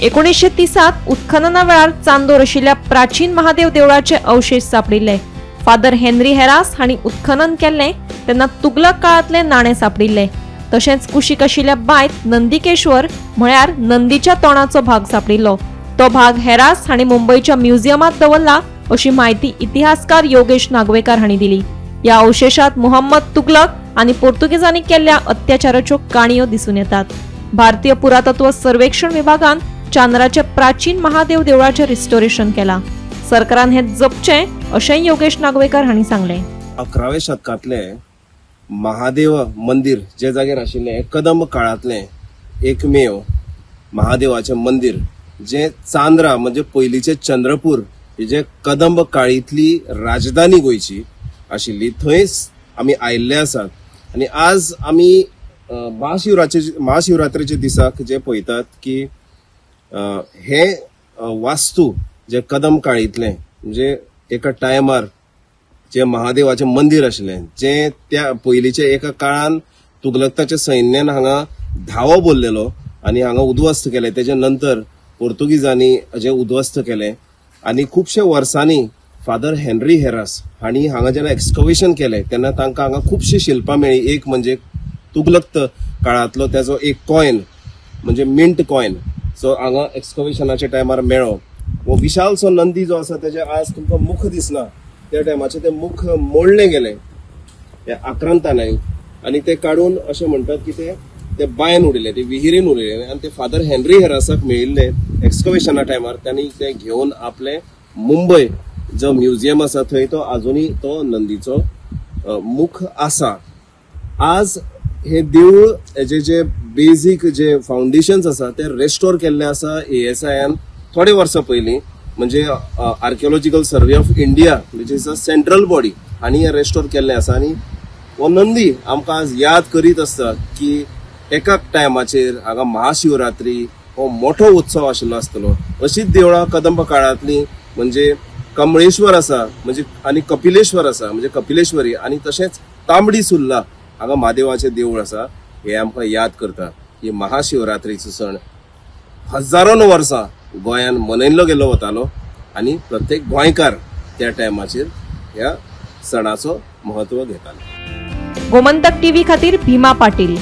1930 उत्खनना वेळार चांदोर आशिल्ल्या प्राचीन महादेव देवळाचे अवशेष सापडिल्ले। फादर हेनरी हेरास हांणी उत्खनन केल्ले तेन्ना तुगलक काळांतले नाणे सापडिल्ले। तशेंच कुशीक आशिल्ल्या बांयत नंदीकेश्वर म्हळ्यार नंदीच्या तोंडाचो भाग सापडिल्लो। तो भाग हेरास हांणी मुंबईच्या म्युझियमात दवरला अशी माहिती इतिहासकार योगेश नागवेकर हांणी दिली। या अवशेषात मुहम्मद तुगलक आणि पोर्तुगीजांनी केल्ल्या अत्याचाराच्यो काणयो दिसून येतात। भारतीय पुरातत्व सर्वेक्षण विभागान चांद्राचे प्राचीन महादेव देवळाचे रिस्टोरेशन केला। सरकारान हे जपचे अशें योगेश नागवेकर हांणी सांगले। 11व्या शतकातले महादेव मंदिर जे जागेर आशिल्ले कदंब काळातले एकमेव महादेवाचे मंदिर जे चांद्रा म्हणजे पयलीचे चंद्रपूर जे कदंब काळीतली राजधानी गोयची आशिल्ली थंयच आमी आयिल्ले आसात। आणि आज आमी महाशिवरात्रेच्या दिसाक जे पळयतात की हे वास्तू जे कदंब काळीतले म्हणजे एका टायमार जे महादेवाचे मंदिर आशिल्ले जे त्या पयलीचे एका काळान तुगलकाच्या सैन्यान हांगा धावो बोललेलो आणि हांगा उद्ध्वस्त केले। तेजे नंतर पोर्तुगीजांनी जे उद्ध्वस्त केले आणि खूपशे वर्सांनी फादर हेनरी हेरास हांणी हांगा जेन्ना एक्सकवेशन केले तेन्ना तांकां हांगा खूपशी शिल्पां मेळ्ळी। एक म्हणजे तुगलक काळातलो त्याचो एक कॉइन म्हणजे मिंट कॉइन सो हांगा एक्सकवेशनाच्या टायमार मेळ्ळो। वो विशालसो नंदी जो आसा तेजे आज तुमकां मुख दिसना, त्या टायमाचे ते मुख मोडले गेले त्या आक्रांतांनी आणि ते काढून अशें म्हणटात की ते बायन उडयले, ते विहिरीन उडयले आणि ते फादर हेनरी हेरासाक मेळिल्ले एक्सकवेशना टायमार त्यांनी ते घेवन आपले मुंबय जो म्युझियम आसा थंय तो अजुनी तो नंदीचो मुख आसा। आज हे देऊळ हेजे जे बेसिक जे फाउंडेशन्स आसा ते रेस्टोर केल्ले आसा ASIन थोडे वर्सां पयलीं म्हणजे archaeological survey of India which is a central body हांणी रेस्टोर केल्ले आसा। आणि हो नंदी आमकां आज याद करीत आसता की एका टायमाचेर हांगा महाशिवरात्री हो मोठो उत्सव आशिल्लो आसतलो। अशीच देवळां कदंब काळांतली म्हणजे कमळेश्वर आसा म्हणजे आणि कपिलेश्वर आसा म्हणजे कपिलेश्वरी आणि तशेंच तांबडी सुर्ला हांगा महादेवाचे देऊळ आसा। हे आमकां याद करता की महाशिवरात्रीचो सण हजारोन वर्सां गोंयान मनयल्लो गेलो वतालो आणि प्रत्येक गोंयकार त्या टायमाचेर ह्या सणाचो महत्व घेतालो। गोमंतक टीव्ही खातीर भीमा पाटील।